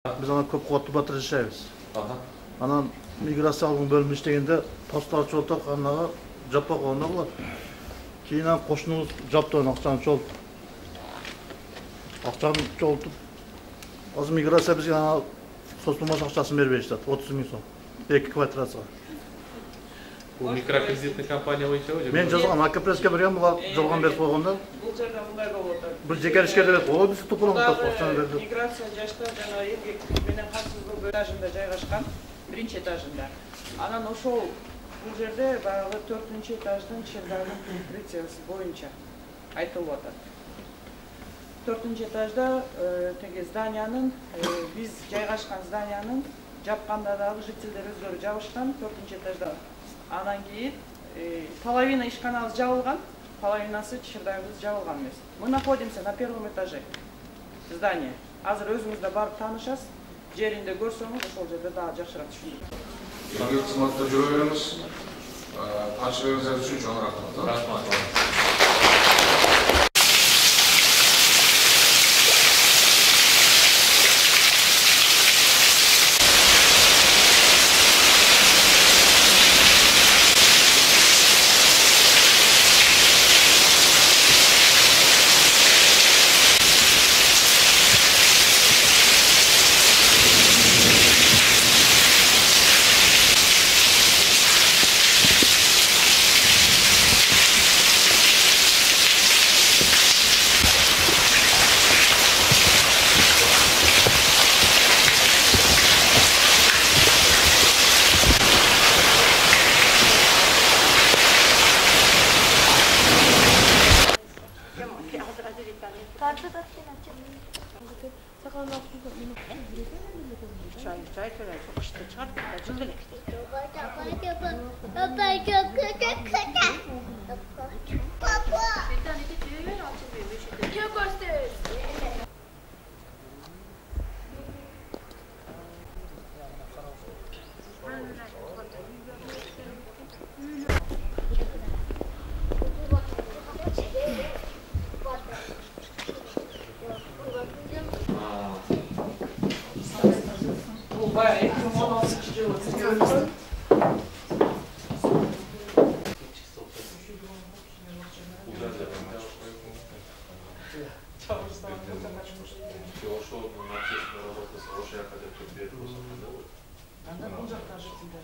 Biz ana көп кубаттуу батыр жашайбыз. Анан миграциялык бөлүмү иштегенде посттар чолток анага жаппай койгондо болот. Кийин кошунубуз жаптан акчаны чолтуп. Акчаны чолтуп. Азыр миграция бизге ана соцтумаш акчасын бербей жатат. 30 000 сом. 2 квартирасына. Бул микрокредитный компания боюнча же? Мен жазган АКПСке бергем, булар жалган берип койгондо. Бул жерде мындай болуп атат. Бир жеке ишкерлер берип, ой биз тупурун акчаны берди. Миграция жашта жана эмгек менен камсыздоо этажында жайгашкан, биринчи этажында. Анан ошол бул жерде баягы 4-этаждын чырдагын конструкциясы боюнча айтылып атат. 4-этажда теги зданиянын биз жайгашкан зданиянын жапканда дагы жителдер өздөрү жабышкан 4-этажда. Анан кийин половина ишканабыз жабылган, половинасы чырдагыбыз жабылган эмес. Мы находимся на первом этаже здания. Азыр өзүңүз да барып таанышасыз. Жеринде көрсөңүз ошол жерде дагы жакшыраак түшүнөт. Эмгек кызматта жүрө беребиз. Катышыңыздар үчүн чоң рахмат. Рахмат. Анда бул жакта жителдер